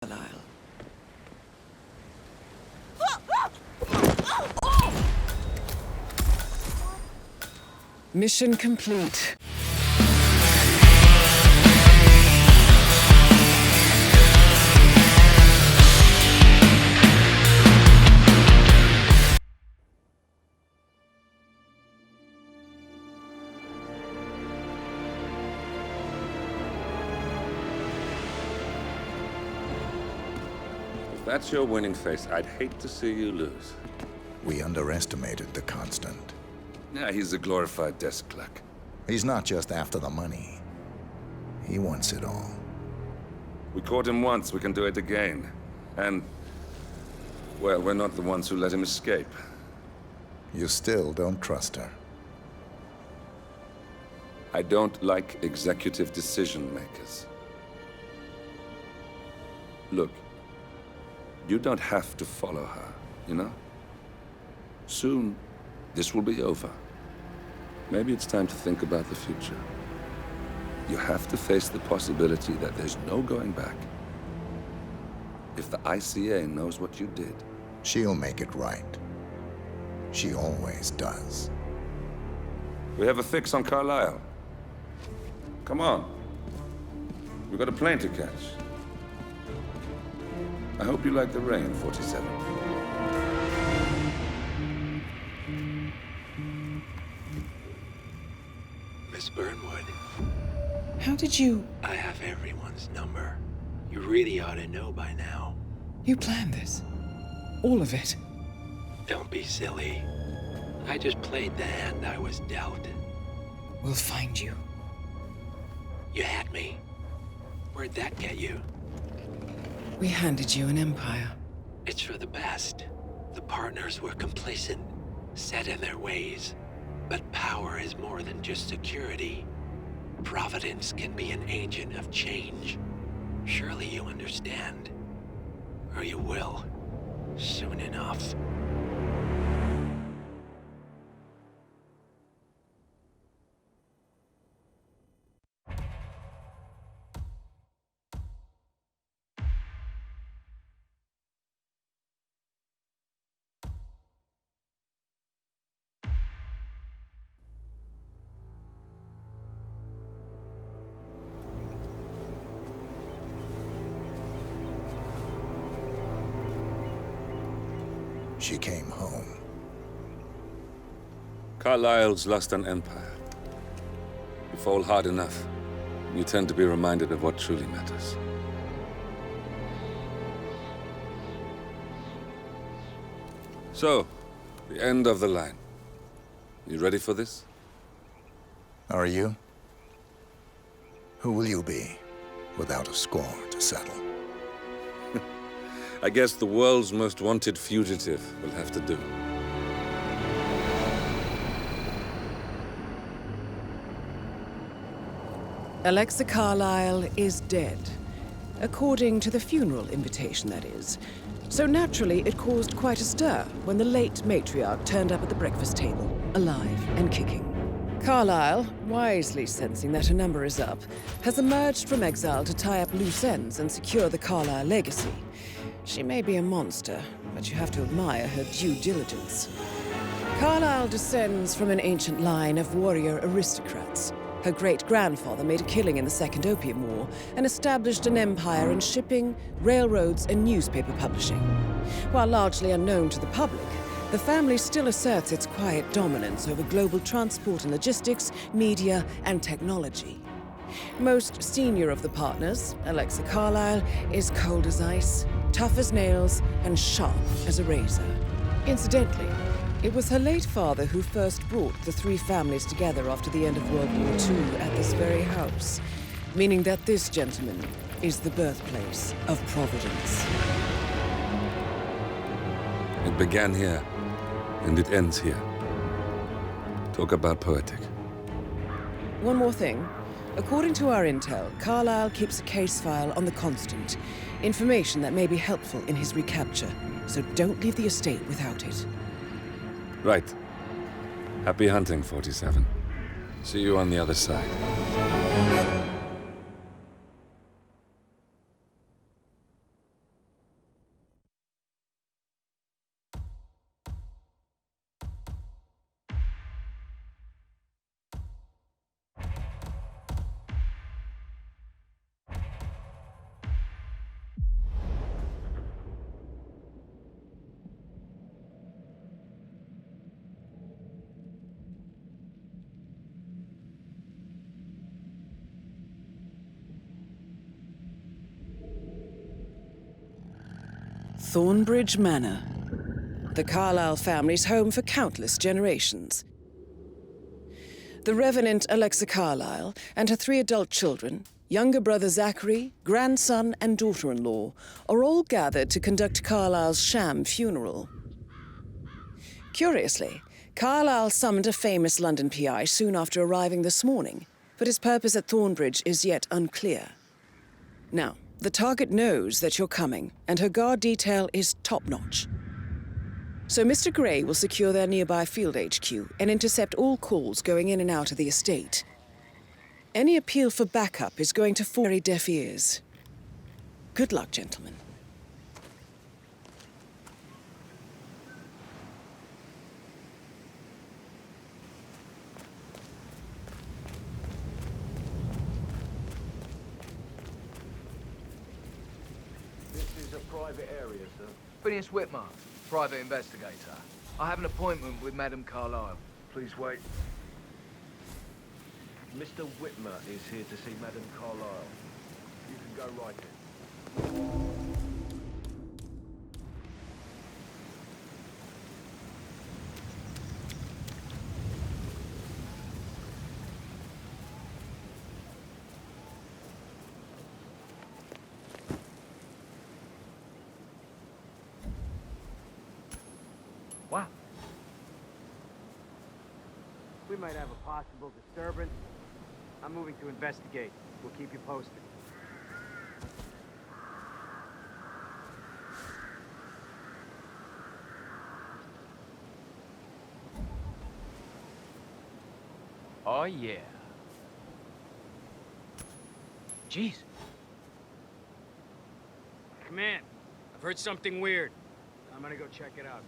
Carlisle. Mission complete. If that's your winning face, I'd hate to see you lose. We underestimated the Constant. Yeah, he's a glorified desk clerk. He's not just after the money. He wants it all. We caught him once, we can do it again. And, well, we're not the ones who let him escape. You still don't trust her. I don't like executive decision makers. Look, you don't have to follow her, you know? Soon, this will be over. Maybe it's time to think about the future. You have to face the possibility that there's no going back. If the ICA knows what you did... She'll make it right. She always does. We have a fix on Carlisle. Come on. We've got a plane to catch. I hope you like the rain, 47. Miss Burnwood. How did you... I have everyone's number. You really ought to know by now. You planned this? All of it? Don't be silly. I just played the hand I was dealt. We'll find you. You had me. Where'd that get you? We handed you an empire. It's for the best. The partners were complacent, set in their ways. But power is more than just security. Providence can be an agent of change. Surely you understand. Or you will, soon enough. She came home. Carlisle's lost an empire. You fall hard enough, you tend to be reminded of what truly matters. So, the end of the line. You ready for this? Are you? Who will you be, without a score to settle? I guess the world's most wanted fugitive will have to do. Alexa Carlisle is dead. According to the funeral invitation, that is. So naturally, it caused quite a stir when the late matriarch turned up at the breakfast table, alive and kicking. Carlisle, wisely sensing that her number is up, has emerged from exile to tie up loose ends and secure the Carlisle legacy. She may be a monster, but you have to admire her due diligence. Carlisle descends from an ancient line of warrior aristocrats. Her great-grandfather made a killing in the Second Opium War and established an empire in shipping, railroads, and newspaper publishing. While largely unknown to the public, the family still asserts its quiet dominance over global transport and logistics, media, and technology. Most senior of the partners, Alexa Carlisle, is cold as ice, tough as nails, and sharp as a razor. Incidentally, it was her late father who first brought the three families together after the end of World War II at this very house, meaning that this gentleman is the birthplace of Providence. It began here, and it ends here. Talk about poetic. One more thing. According to our intel, Carlisle keeps a case file on the Constant. Information that may be helpful in his recapture, so don't leave the estate without it. Right. Happy hunting, 47. See you on the other side. Thornbridge Manor. The Carlyle family's home for countless generations. The Revenant Alexa Carlyle and her 3 adult children, younger brother Zachary, grandson and daughter-in-law, are all gathered to conduct Carlyle's sham funeral. Curiously, Carlyle summoned a famous London PI soon after arriving this morning, but his purpose at Thornbridge is yet unclear. Now, the target knows that you're coming, and her guard detail is top-notch. So Mr. Gray will secure their nearby field HQ and intercept all calls going in and out of the estate. Any appeal for backup is going to fall very deaf ears. Good luck, gentlemen. This is a private area, sir. Phineas Whitmer, private investigator. I have an appointment with Madame Carlyle. Please wait. Mr. Whitmer is here to see Madame Carlyle. You can go right in. Wow. We might have a possible disturbance. I'm moving to investigate. We'll keep you posted. Oh, yeah. Jeez. Come in. I've heard something weird. I'm gonna go check it out.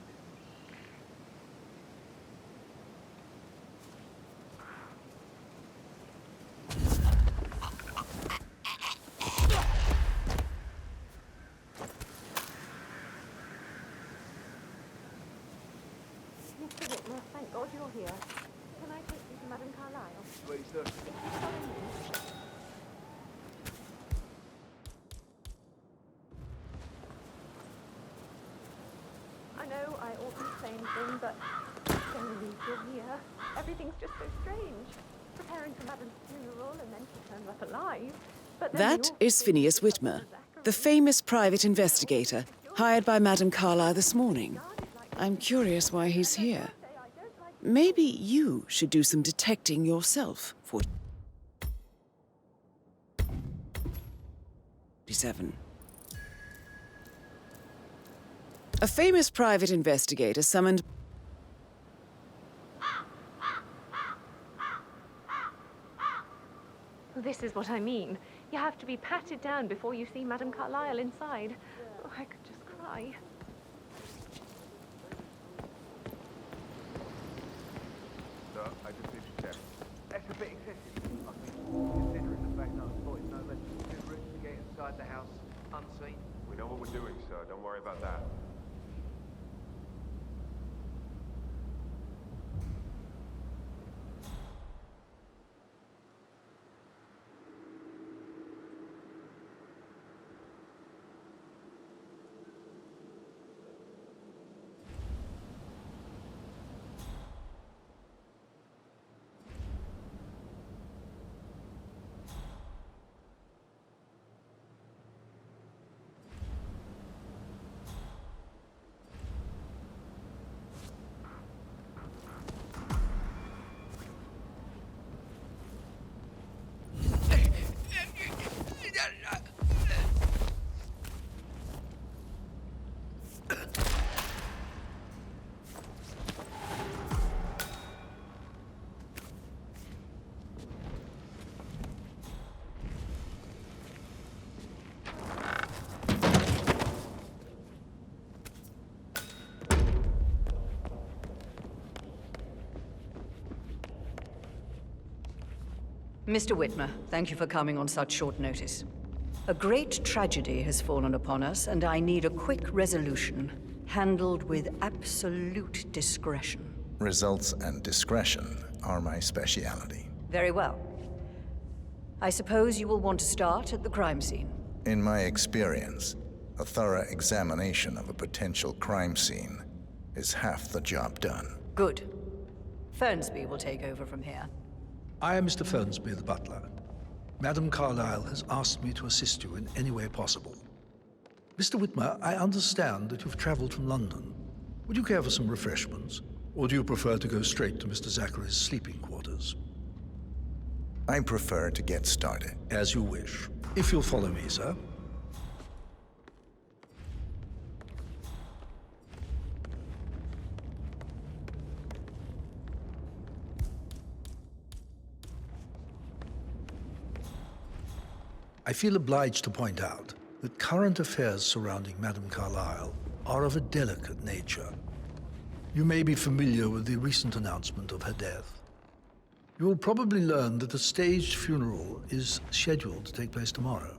Mr. Whitmer, thank God you're here. Can I take you to Madame Carlyle? Please, sir. I know I oughtn't say anything, but generally you're here. Everything's just so strange. Preparing for Madame's funeral and then she turns up alive. But then That is Phineas Whitmer, the famous private investigator hired by Madame Carlyle this morning. I'm curious why he's here. Maybe you should do some detecting yourself, 47. A famous private investigator summoned... This is what I mean. You have to be patted down before you see Madame Carlyle inside. Oh, I could just cry. Sir, I just need to check. That's a bit excessive, I think, considering the fact that I thought it's no less than 2 routes to get inside the house unseen. We know what we're doing, sir. Don't worry about that. Mr. Whitmer, thank you for coming on such short notice. A great tragedy has fallen upon us, and I need a quick resolution, handled with absolute discretion. Results and discretion are my speciality. Very well. I suppose you will want to start at the crime scene. In my experience, A thorough examination of a potential crime scene is half the job done. Good. Fernsby will take over from here. I am Mr. Fernsby, the butler. Madam Carlyle has asked me to assist you in any way possible. Mr. Whitmer, I understand that you've traveled from London. Would you care for some refreshments? Or do you prefer to go straight to Mr. Zachary's sleeping quarters? I prefer to get started. As you wish. If you'll follow me, sir. I feel obliged to point out that current affairs surrounding Madame Carlyle are of a delicate nature. You may be familiar with the recent announcement of her death. You will probably learn that a staged funeral is scheduled to take place tomorrow.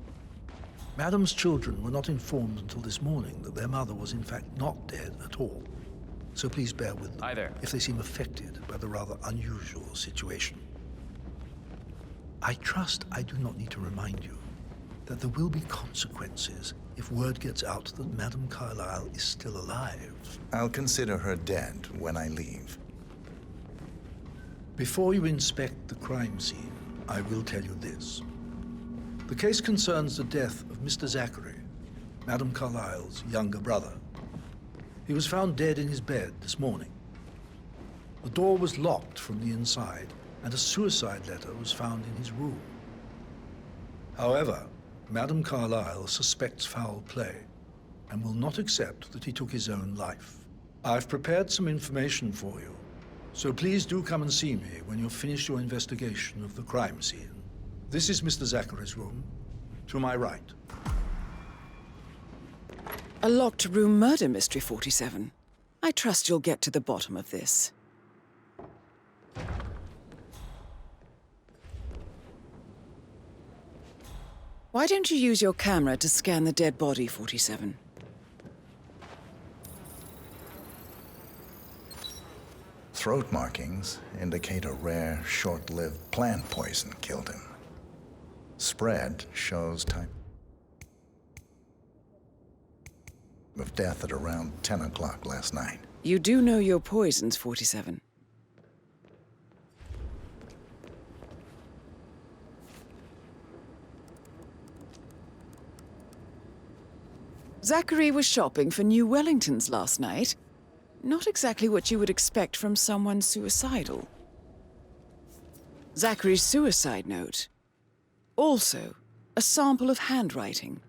Madame's children were not informed until this morning that their mother was in fact not dead at all. So please bear with them Hi there. if they seem affected by the rather unusual situation. I trust I do not need to remind you that there will be consequences if word gets out that Madame Carlyle is still alive. I'll consider her dead when I leave. Before you inspect the crime scene, I will tell you this. The case concerns the death of Mr. Zachary, Madame Carlyle's younger brother. He was found dead in his bed this morning. The door was locked from the inside, and a suicide letter was found in his room. However, Madame Carlyle suspects foul play and will not accept that he took his own life. I've prepared some information for you, so please do come and see me when you've finished your investigation of the crime scene. This is Mr. Zachary's room, to my right. A locked room murder mystery, 47. I trust you'll get to the bottom of this. Why don't you use your camera to scan the dead body, 47? Throat markings indicate a rare, short-lived plant poison killed him. Spread shows time of death at around 10 o'clock last night. You do know your poisons, 47. Zachary was shopping for new Wellingtons last night. Not exactly what you would expect from someone suicidal. Zachary's suicide note. Also, a sample of handwriting.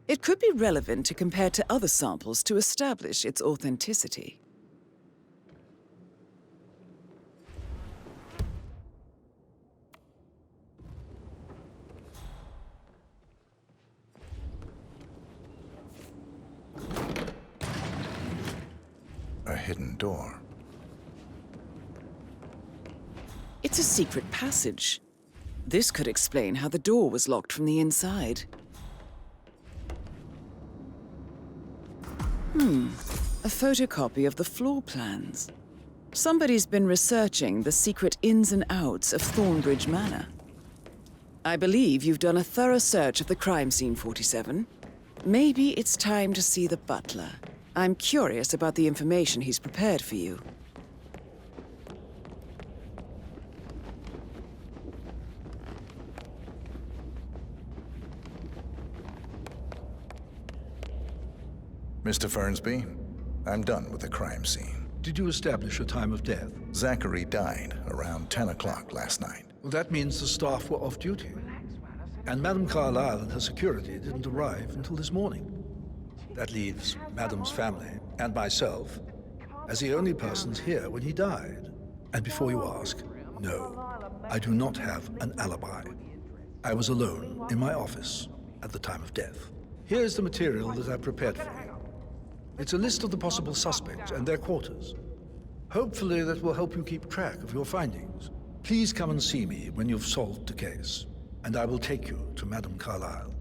It could be relevant to compare to other samples to establish its authenticity. A hidden door. It's a secret passage. This could explain how the door was locked from the inside. A photocopy of the floor plans. Somebody's been researching the secret ins and outs of Thornbridge Manor. I believe you've done a thorough search of the crime scene, 47. Maybe it's time to see the butler. I'm curious about the information he's prepared for you. Mr. Fernsby, I'm done with the crime scene. Did you establish a time of death? Zachary died around 10 o'clock last night. Well, that means the staff were off duty. And Madame Carlyle and her security didn't arrive until this morning. That leaves Madame's family and myself as the only persons here when he died. And before you ask, no, I do not have an alibi. I was alone in my office at the time of death. Here's the material that I prepared for you. It's a list of the possible suspects and their quarters. Hopefully that will help you keep track of your findings. Please come and see me when you've solved the case, and I will take you to Madame Carlyle.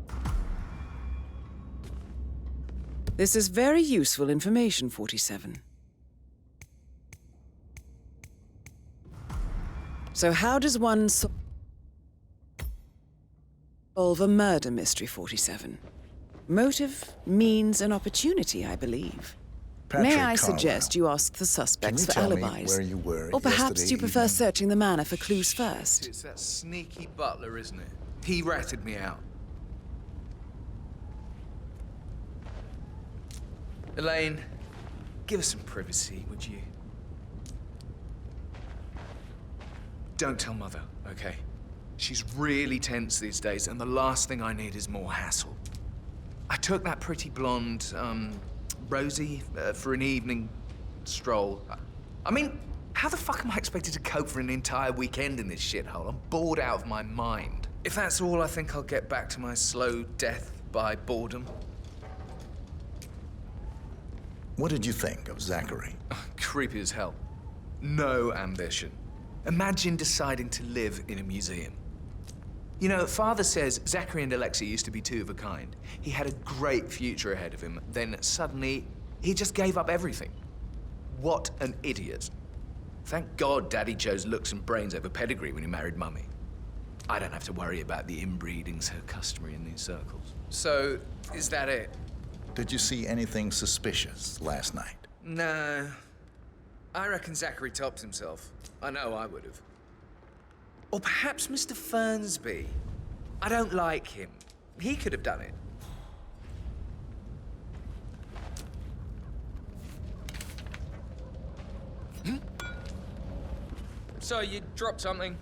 This is very useful information, 47. So how does one solve a murder mystery, 47? Motive, means, and opportunity, I believe. Patrick May I Carlisle. suggest you ask the Can suspects you for tell me alibis? where you were Or perhaps yesterday you prefer evening? searching the manor for clues first. It's that sneaky butler, isn't it? He ratted me out. Elaine, give us some privacy, would you? Don't tell Mother, okay? She's really tense these days, and the last thing I need is more hassle. I took that pretty blonde, Rosie, for an evening stroll. I mean, how the fuck am I expected to cope for an entire weekend in this shithole? I'm bored out of my mind. If that's all, I think I'll get back to my slow death by boredom. What did you think of Zachary? Creepy as hell. No ambition. Imagine deciding to live in a museum. You know, Father says Zachary and Alexa used to be two of a kind. He had a great future ahead of him. Then suddenly, he just gave up everything. What an idiot. Thank God Daddy chose looks and brains over pedigree when he married Mummy. I don't have to worry about the inbreeding so customary in these circles. So, is that it? Did you see anything suspicious last night? No. I reckon Zachary tops himself. I know I would have. Or perhaps Mr. Fernsby. I don't like him. He could have done it. So, you dropped something?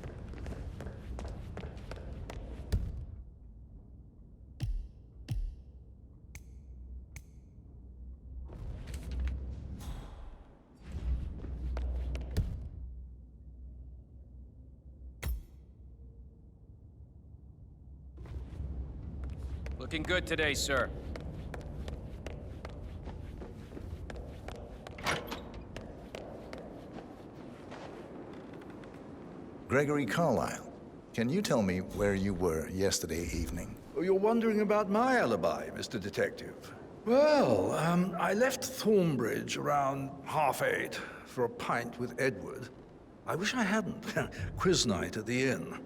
Looking good today, sir. Gregory Carlisle, can you tell me where you were yesterday evening? Oh, you're wondering about my alibi, Mr. Detective. Well, I left Thornbridge around 8:30 for a pint with Edward. I wish I hadn't. Quiz night at the inn.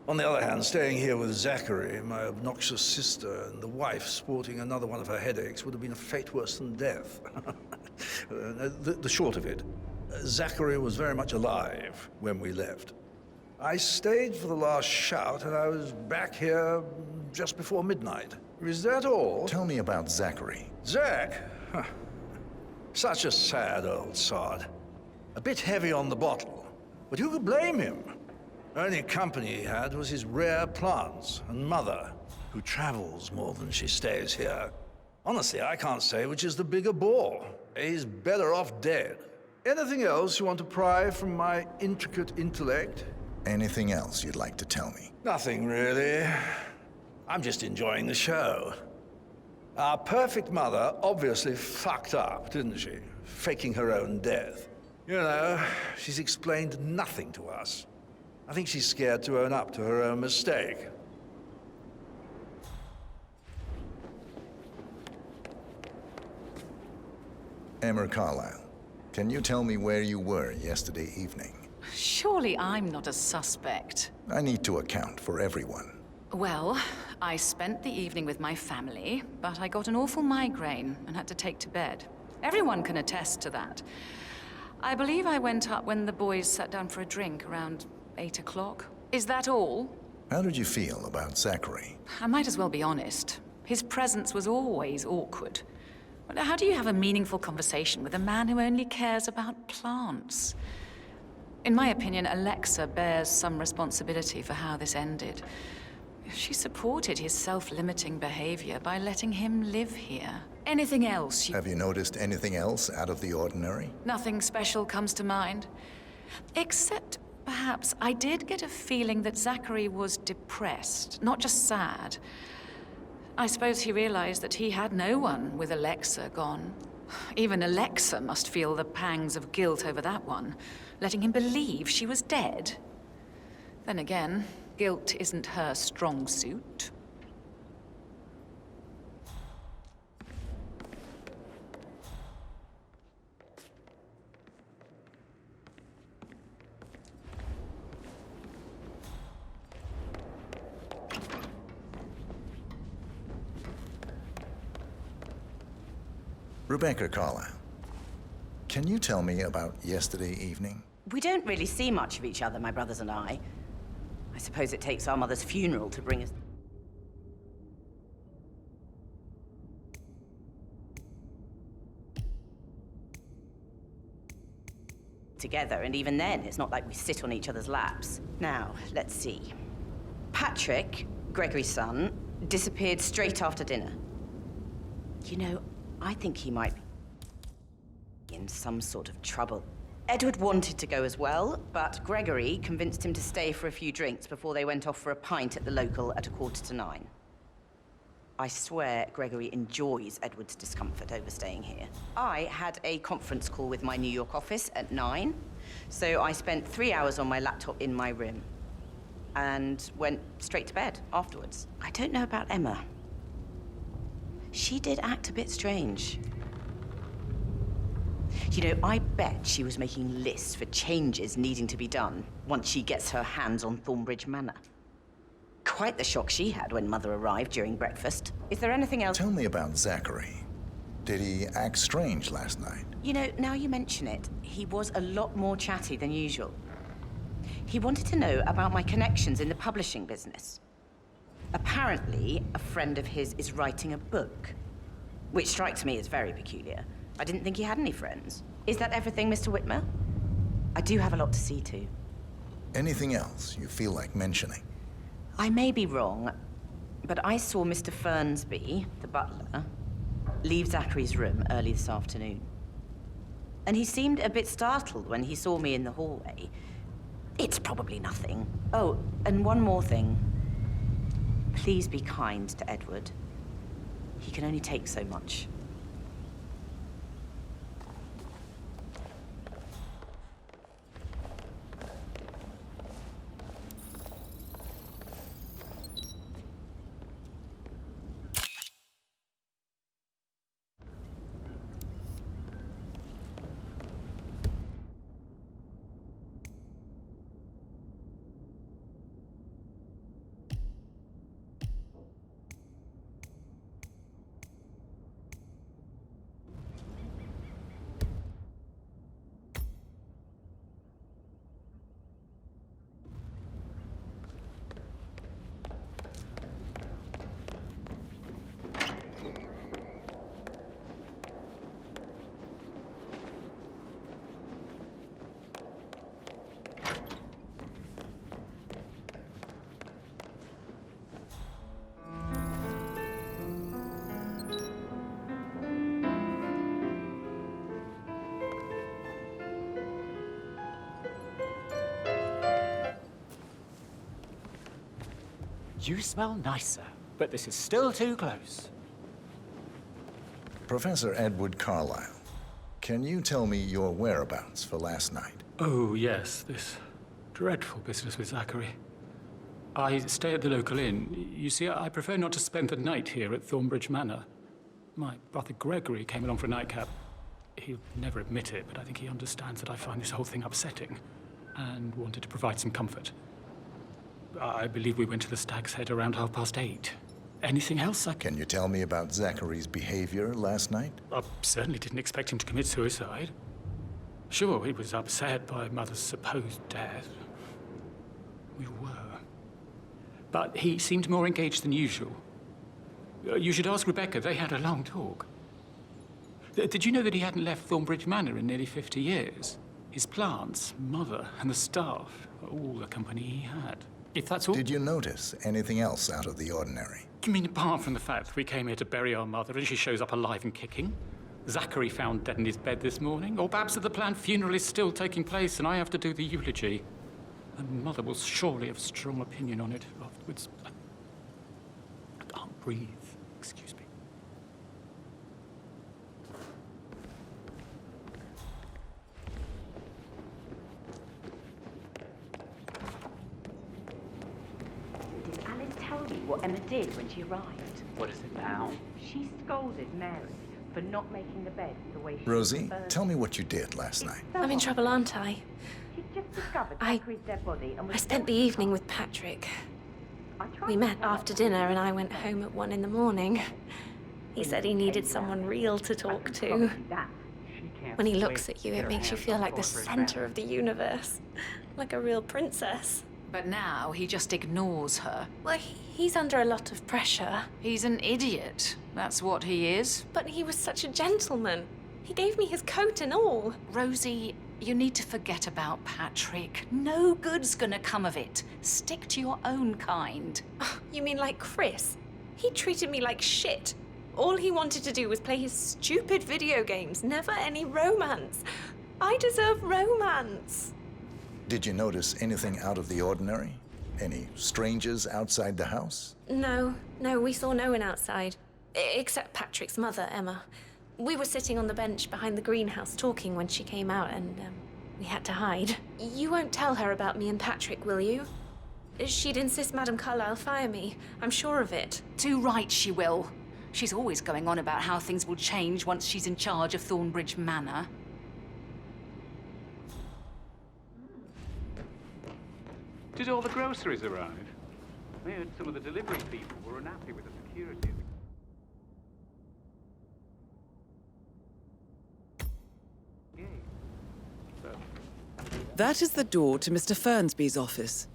On the other hand, staying here with Zachary, my obnoxious sister, and the wife sporting another one of her headaches would have been a fate worse than death. The short of it, Zachary was very much alive when we left. I stayed for the last shout, and I was back here just before midnight. Is that all? Tell me about Zachary. Zach? Huh. Such a sad old sod. A bit heavy on the bottle, but who could blame him? Only company he had was his rare plants and mother, who travels more than she stays here. Honestly, I can't say which is the bigger bore. He's better off dead. Anything else you want to pry from my intricate intellect? Anything else you'd like to tell me? Nothing, really. I'm just enjoying the show. Our perfect mother obviously fucked up, didn't she? Faking her own death. You know, she's explained nothing to us. I think she's scared to own up to her own mistake. Emma Carlisle, can you tell me where you were yesterday evening? Surely I'm not a suspect. I need to account for everyone. Well, I spent the evening with my family, but I got an awful migraine and had to take to bed. Everyone can attest to that. I believe I went up when the boys sat down for a drink around 8 o'clock. Is that all? How did you feel about Zachary? I might as well be honest. His presence was always awkward. But how do you have a meaningful conversation with a man who only cares about plants? In my opinion, Alexa bears some responsibility for how this ended. She supported his self-limiting behavior by letting him live here. Anything else you... Have you noticed anything else out of the ordinary? Nothing special comes to mind. Except, perhaps, I did get a feeling that Zachary was depressed, not just sad. I suppose he realized that he had no one with Alexa gone. Even Alexa must feel the pangs of guilt over that one, letting him believe she was dead. Then again, guilt isn't her strong suit. Rebecca Carlyle, can you tell me about yesterday evening? We don't really see much of each other, my brothers and I. I suppose it takes our mother's funeral to bring us... together, and even then, it's not like we sit on each other's laps. Now, let's see. Patrick, Gregory's son, disappeared straight after dinner. You know, I think he might be in some sort of trouble. Edward wanted to go as well, but Gregory convinced him to stay for a few drinks before they went off for a pint at the local at 9:15. I swear Gregory enjoys Edward's discomfort over staying here. I had a conference call with my New York office at 9, so I spent 3 hours on my laptop in my room and went straight to bed afterwards. I don't know about Emma. She did act a bit strange. You know, I bet she was making lists for changes needing to be done once she gets her hands on Thornbridge Manor. Quite the shock she had when Mother arrived during breakfast. Is there anything else? Tell me about Zachary. Did he act strange last night? You know, now you mention it, he was a lot more chatty than usual. He wanted to know about my connections in the publishing business. Apparently, a friend of his is writing a book, which strikes me as very peculiar. I didn't think he had any friends. Is that everything, Mr. Whitmer? I do have a lot to see to. Anything else you feel like mentioning? I may be wrong, but I saw Mr. Fernsby, the butler, leave Zachary's room early this afternoon. And he seemed a bit startled when he saw me in the hallway. It's probably nothing. Oh, and one more thing. Please be kind to Edward. He can only take so much. You smell nicer, but this is still too close. Professor Edward Carlyle, can you tell me your whereabouts for last night? Oh, yes, this dreadful business with Zachary. I stay at the local inn. You see, I prefer not to spend the night here at Thornbridge Manor. My brother Gregory came along for a nightcap. He'll never admit it, but I think he understands that I find this whole thing upsetting and wanted to provide some comfort. I believe we went to the Stag's Head around 8:30. Anything else? Can you tell me about Zachary's behavior last night? I certainly didn't expect him to commit suicide. Sure, he was upset by Mother's supposed death. We were. But he seemed more engaged than usual. You should ask Rebecca. They had a long talk. Did you know that he hadn't left Thornbridge Manor in nearly 50 years? His plants, Mother, and the staff, all the company he had. If that's all... Did you notice anything else out of the ordinary? You mean apart from the fact that we came here to bury our mother and she shows up alive and kicking? Zachary found dead in his bed this morning? Or perhaps that the planned funeral is still taking place and I have to do the eulogy? And Mother will surely have a strong opinion on it afterwards. I can't breathe. Excuse me. What Emma did when she arrived. What is it now? She scolded Mary for not making the bed the way she... Rosie, tell me what you did last night. I'm in trouble, aren't I? She just discovered Zachary's dead body and was... I spent the evening with Patrick. We met after dinner and I went home at 1 in the morning. He said he needed someone real to talk to. When he looks at you, it makes you feel like the center of the universe. Like a real princess. But now he just ignores her. Well, he's under a lot of pressure. He's an idiot. That's what he is. But he was such a gentleman. He gave me his coat and all. Rosie, you need to forget about Patrick. No good's gonna come of it. Stick to your own kind. You mean like Chris? He treated me like shit. All he wanted to do was play his stupid video games, never any romance. I deserve romance. Did you notice anything out of the ordinary? Any strangers outside the house? No, we saw no one outside. Except Patrick's mother, Emma. We were sitting on the bench behind the greenhouse talking when she came out and we had to hide. You won't tell her about me and Patrick, will you? She'd insist Madame Carlyle fire me. I'm sure of it. Too right she will. She's always going on about how things will change once she's in charge of Thornbridge Manor. Did all the groceries arrive? I heard some of the delivery people were unhappy with the security. That is the door to Mr. Fernsby's office.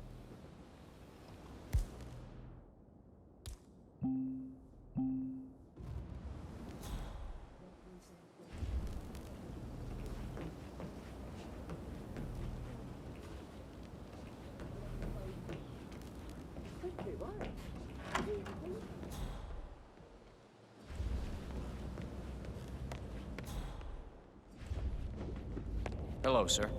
Hello, sir.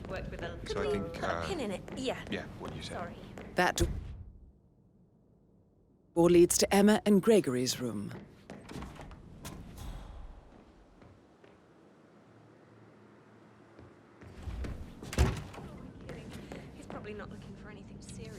Worked with a So I think, put a pin in it. Yeah. Yeah, what you said. Sorry. That door leads to Emma and Gregory's room. He's probably not looking for anything serious.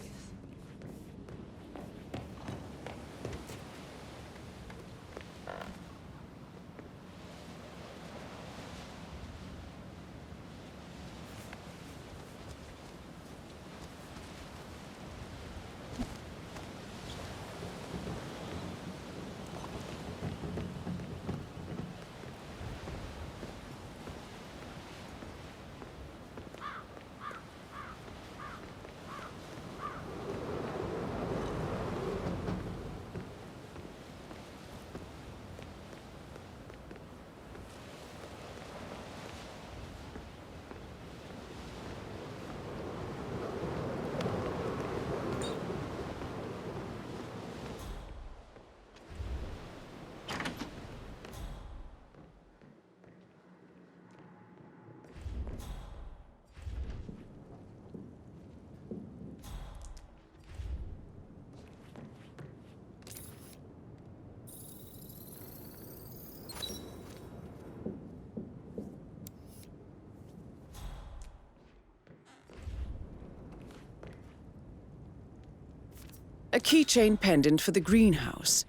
A keychain pendant for the greenhouse.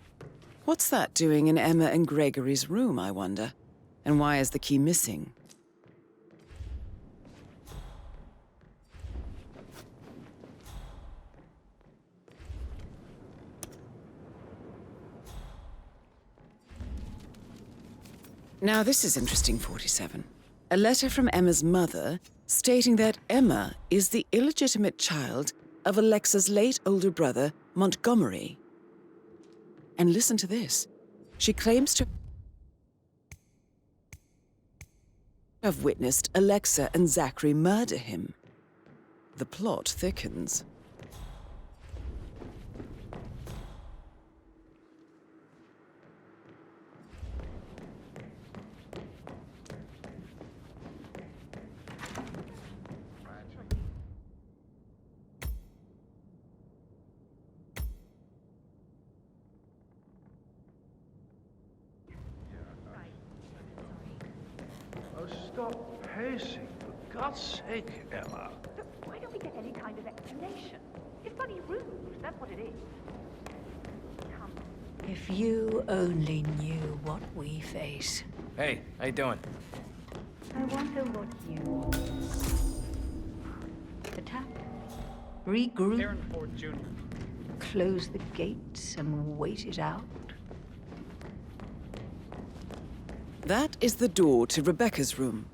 What's that doing in Emma and Gregory's room, I wonder? And why is the key missing? Now this is interesting, 47. A letter from Emma's mother stating that Emma is the illegitimate child of Alexa's late older brother, Montgomery. And listen to this. She claims to have witnessed Alexa and Zachary murder him. The plot thickens. Stop pacing, for God's sake, Emma. Why don't we get any kind of explanation? It's bloody rude, that's what it is. Come. If you only knew what we face. Hey, how you doing? I wonder what you want. Attack. Regroup. Aaron Ford Jr. Close the gates and wait it out. That is the door to Rebecca's room.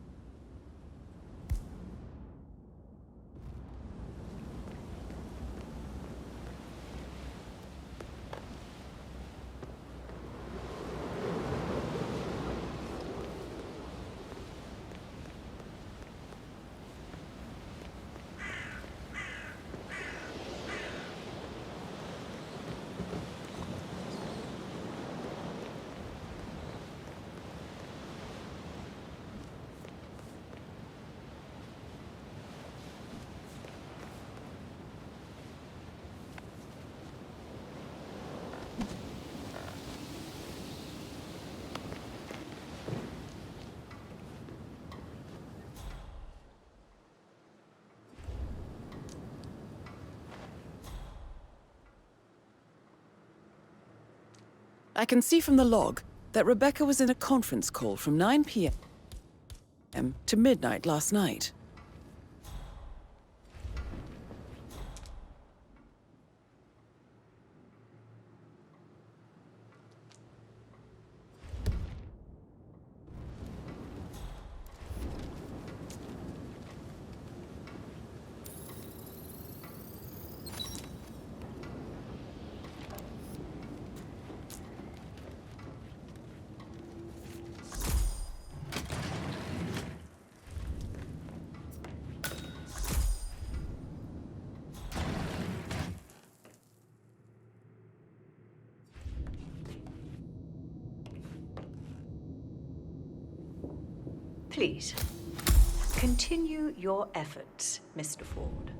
I can see from the log that Rebecca was in a conference call from 9 p.m. to midnight last night. Please, continue your efforts, Mr. Ford.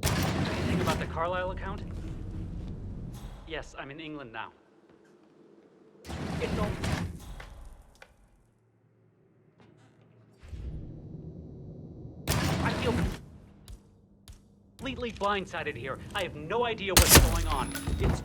Anything about the Carlisle account? Yes, I'm in England now. It's all... I feel completely blindsided here. I have no idea what's going on. It's...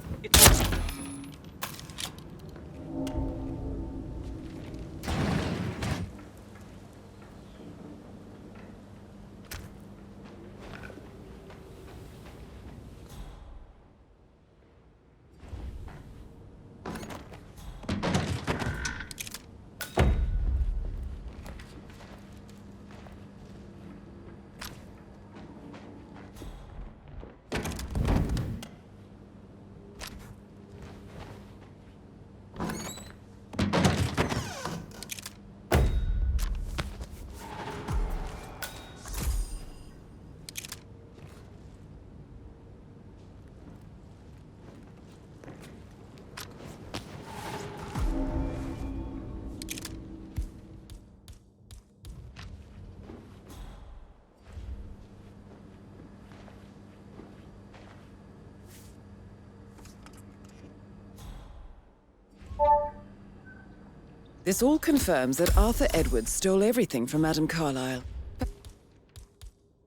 This all confirms that Arthur Edwards stole everything from Madame Carlisle.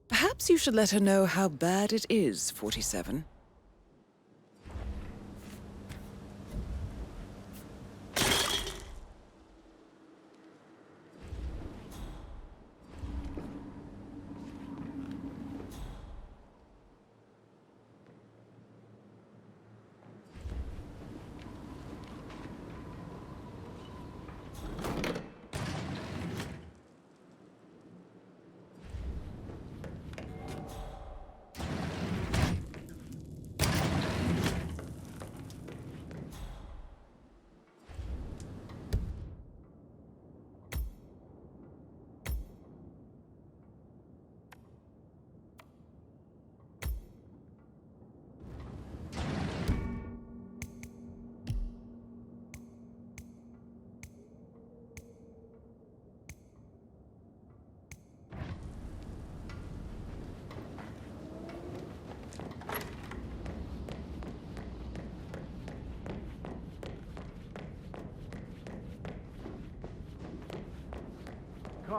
Perhaps you should let her know how bad it is, 47.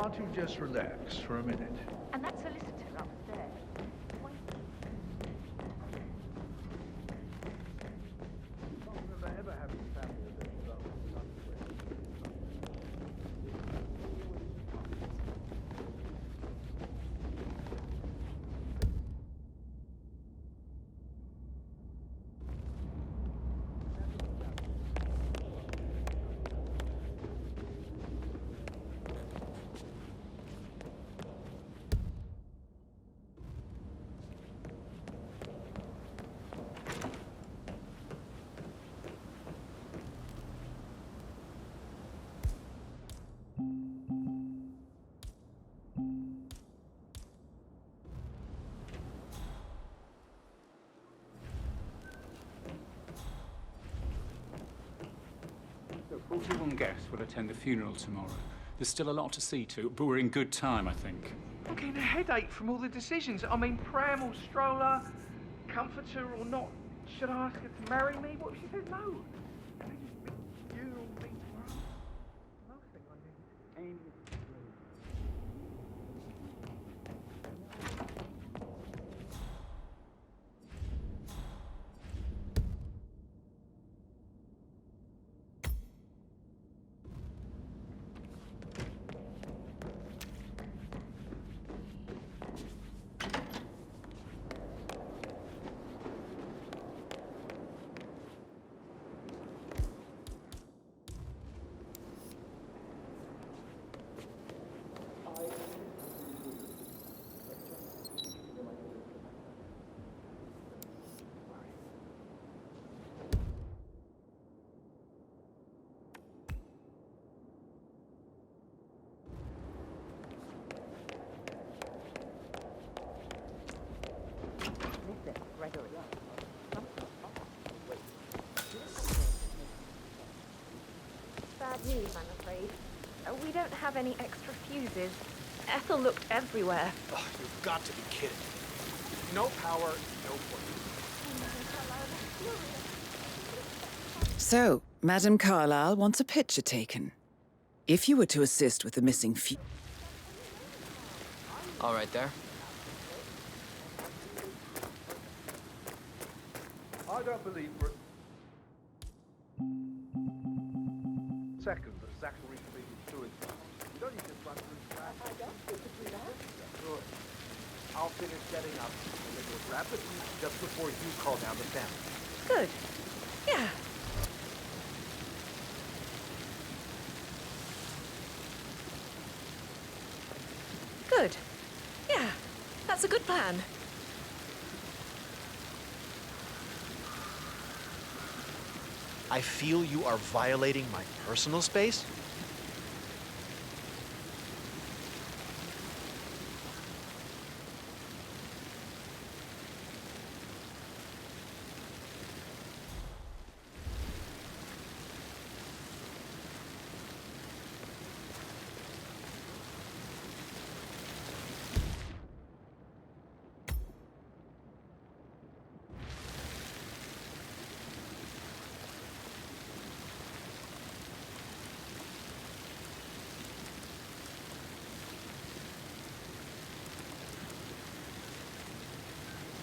can't you just relax for a minute? And that solicitor upstairs. So 41 guests will attend the funeral tomorrow. There's still a lot to see to, but we're in good time, I think. I'm getting a headache from all the decisions. I mean, pram or stroller, comforter or not. Should I ask her to marry me? What if she says no? Can I just meet you or me tomorrow? Nothing. I mean, Amy. Bad news, I'm afraid. We don't have any extra fuses. Ethel looked everywhere. Oh, you've got to be kidding. No power, no point. So, Madame Carlyle wants a picture taken. If you were to assist with the missing All right there. I don't believe for a second that Zachary committed suicide. You don't need to run through the back. I don't need to do that. Good. I'll finish getting up and then we'll wrap it just before you call down the family. Good. Yeah. Good. Yeah. That's a good plan. I feel you are violating my personal space.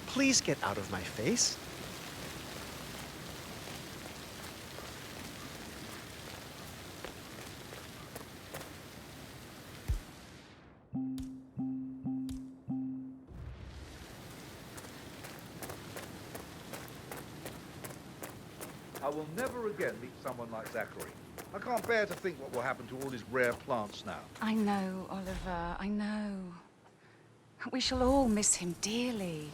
Please get out of my face. I will never again meet someone like Zachary. I can't bear to think what will happen to all his rare plants now. I know, Oliver, I know. We shall all miss him dearly.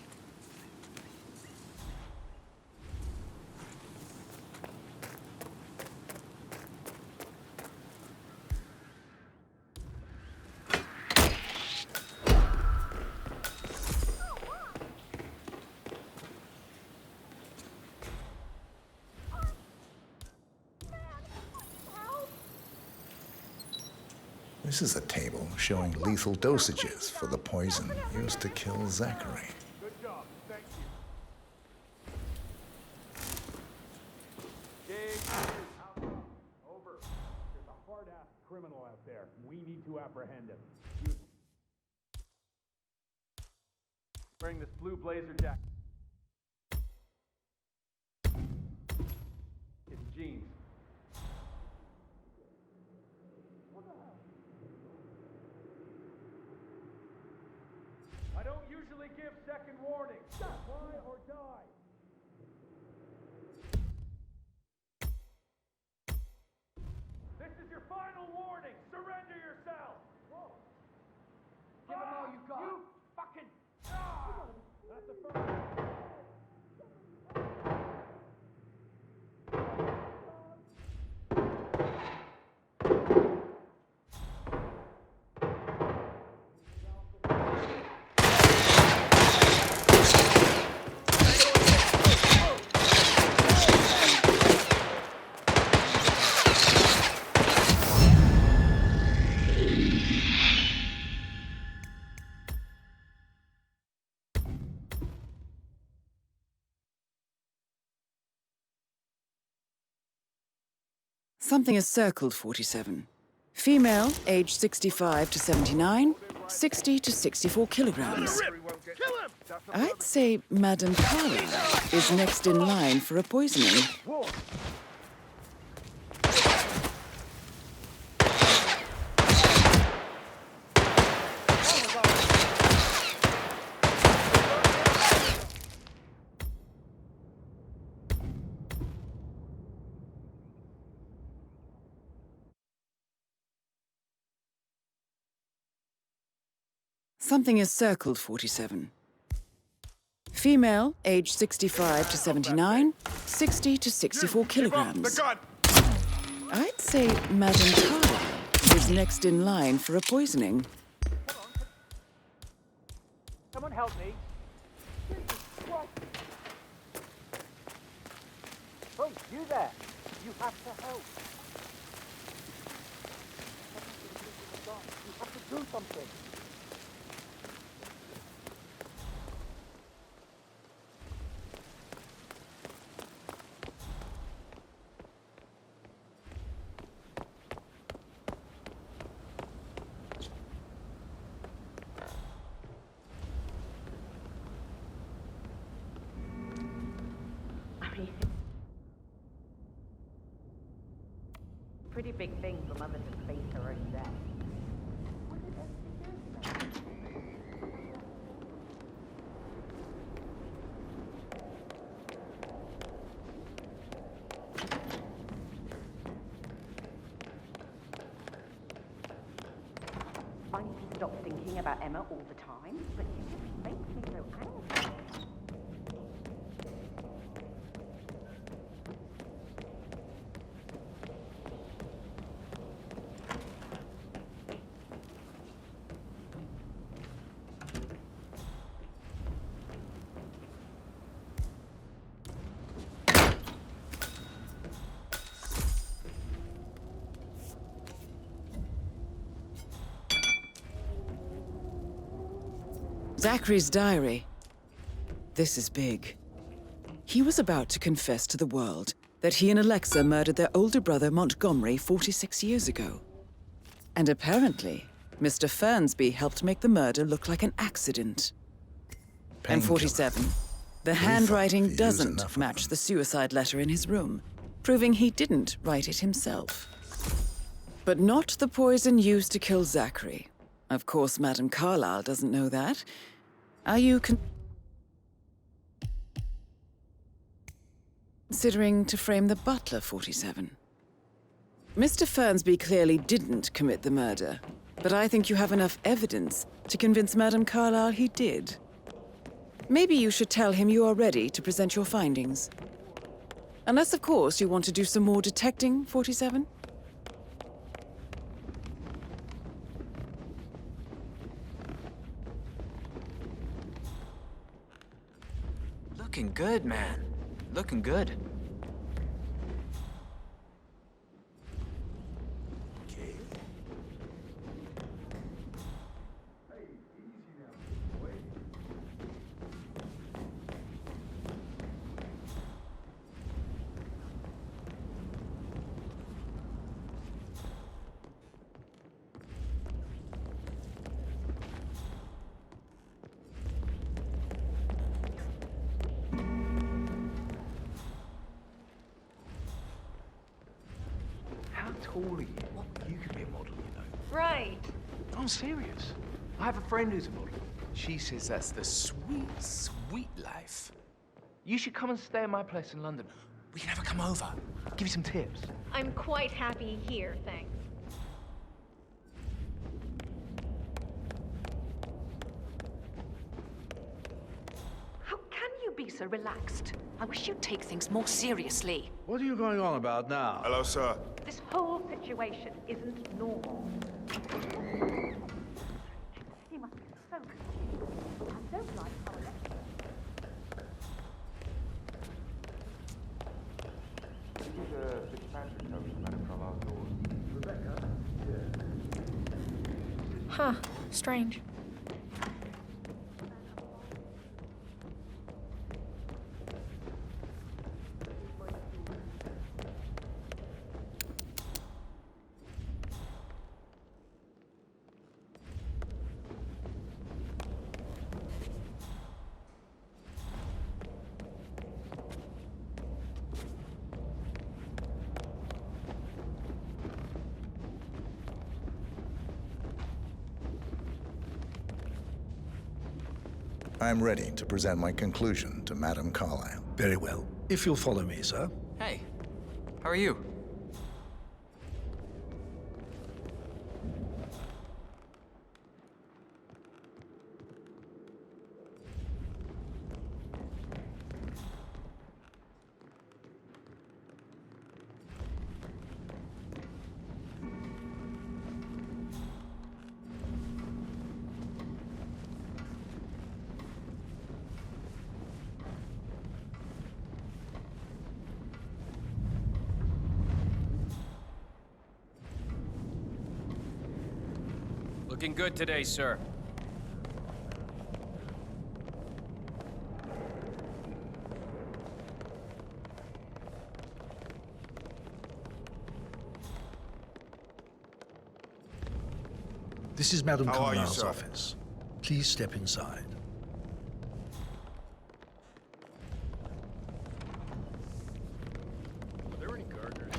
This is a table showing lethal dosages for the poison used to kill Zachary. Good job. Thank you. Over. There's a hard-ass criminal out there. We need to apprehend him. Wearing this blue blazer jacket. It's jeans. I don't usually give second warning. Fly or die. This is your final warning. Surrender yourself. Whoa. Give them all you got. You fucking. That's the first. Something is circled 47. Female, age 65 to 79, 60 to 64 kilograms. I'd say Madame Carlyle is next in line for a poisoning. Something is circled 47. Female, age 65 to 79, 60 to 64 kilograms. I'd say Madame Carlyle is next in line for a poisoning. Someone help me. Oh, you there. You have to help. You have to do something. Pretty big thing for Mother to face her own death. I need to stop thinking about Emma all the time, but you just make me so angry. Zachary's diary. This is big. He was about to confess to the world that he and Alexa murdered their older brother Montgomery 46 years ago. And apparently, Mr. Fernsby helped make the murder look like an accident. And 47. The handwriting doesn't match the suicide letter in his room, proving he didn't write it himself. But not the poison used to kill Zachary. Of course, Madame Carlyle doesn't know that. Are you considering to frame the butler, 47? Mr. Fernsby clearly didn't commit the murder, but I think you have enough evidence to convince Madame Carlyle he did. Maybe you should tell him you are ready to present your findings. Unless, of course, you want to do some more detecting, 47? Looking good, man. Looking good. tall are you? You could be a model, you know. Right. I'm serious. I have a friend who's a model. She says that's the sweet, sweet life. You should come and stay at my place in London. We can have her come over. Give you some tips. I'm quite happy here, thanks. How can you be so relaxed? I wish you'd take things more seriously. What are you going on about now? Hello, sir. This whole situation isn't normal. He must be so confused. I don't like how Alexa. This is a Fitzpatrick note from Madame Carlisle's doors. Rebecca? Huh. Strange. I'm ready to present my conclusion to Madame Carlyle. Very well. If you'll follow me, sir. Hey, how are you? Looking good today, sir. This is Madame How are you, Carlyle's sir? office. Please step inside. Are there any gardeners?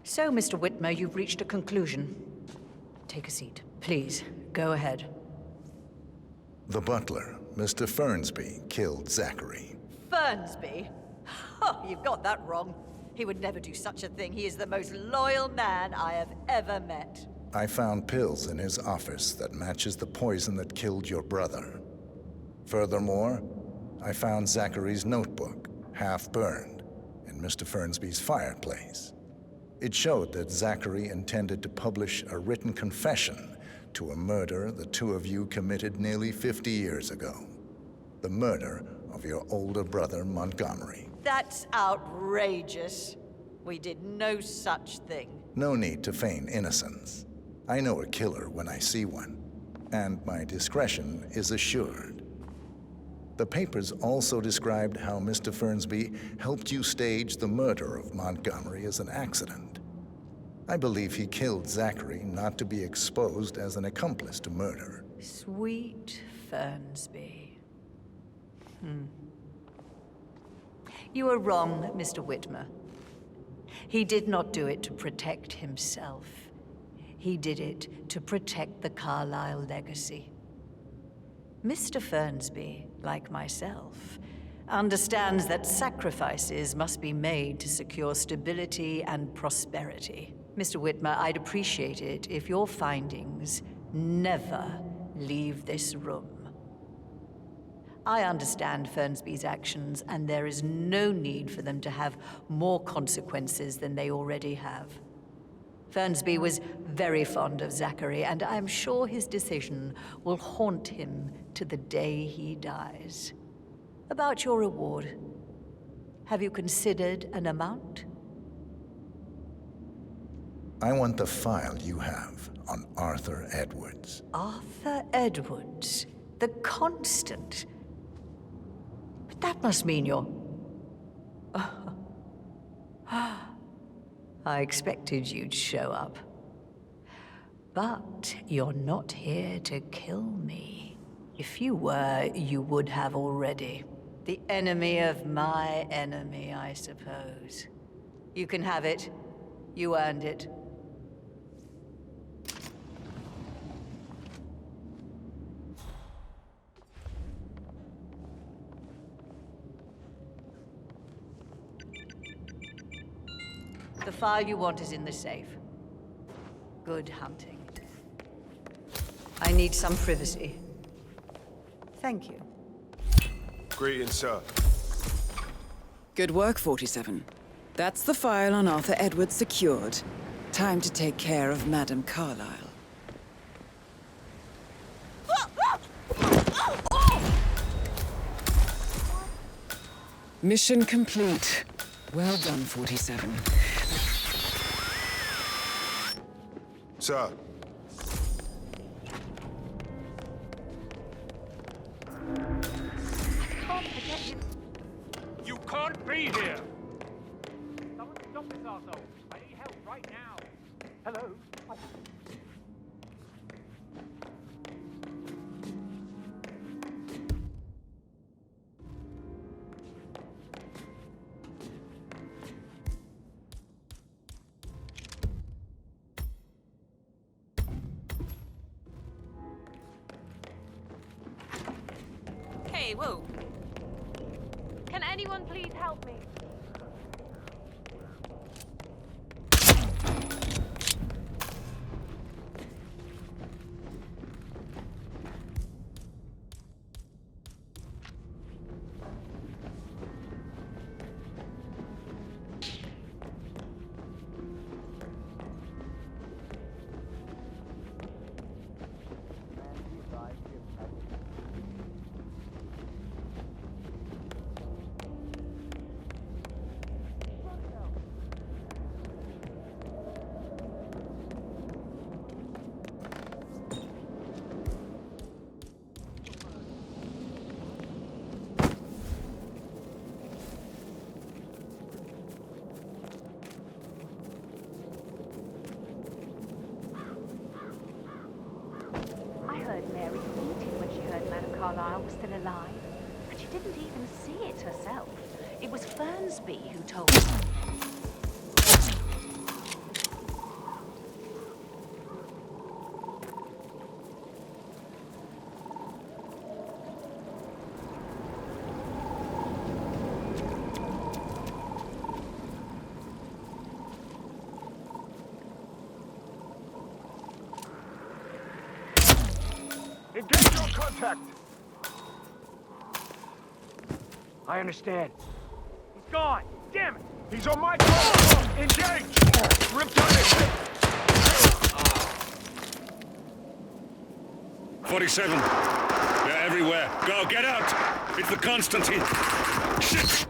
So, Mr. Whitmer, you've reached a conclusion. Take a seat. Please, go ahead. The butler, Mr. Fernsby, killed Zachary. Fernsby? Oh, you've got that wrong. He would never do such a thing. He is the most loyal man I have ever met. I found pills in his office that matches the poison that killed your brother. Furthermore, I found Zachary's notebook, half burned, in Mr. Fernsby's fireplace. It showed that Zachary intended to publish a written confession to a murder the two of you committed nearly 50 years ago. The murder of your older brother, Montgomery. That's outrageous. We did no such thing. No need to feign innocence. I know a killer when I see one, and my discretion is assured. The papers also described how Mr. Fernsby helped you stage the murder of Montgomery as an accident. I believe he killed Zachary not to be exposed as an accomplice to murder. Sweet Fernsby. You are wrong, Mr. Whitmer. He did not do it to protect himself. He did it to protect the Carlyle legacy. Mr. Fernsby, like myself, understands that sacrifices must be made to secure stability and prosperity. Mr. Whitmer, I'd appreciate it if your findings never leave this room. I understand Fernsby's actions, and there is no need for them to have more consequences than they already have. Fernsby was very fond of Zachary, and I'm sure his decision will haunt him to the day he dies. About your reward, have you considered an amount? I want the file you have on Arthur Edwards. Arthur Edwards, the Constant. But that must mean you're... I expected you'd show up. But you're not here to kill me. If you were, you would have already. The enemy of my enemy, I suppose. You can have it. You earned it. The file you want is in the safe. Good hunting. I need some privacy. Thank you. Greetings, sir. Good work, 47. That's the file on Arthur Edwards secured. Time to take care of Madame Carlyle. Mission complete. Well done, 47. Sir. You can't be here! Someone stop this arsehole! I need help right now! Hello? Hey, whoa. Can anyone please help me? Carlyle was still alive, but she didn't even see it herself. It was Fernsby who told her. Engage your contact! I understand. He's gone! Damn it! He's on my phone! Engage! Rip target! 47. They're everywhere. Go, get out! It's the Constantine. Shit!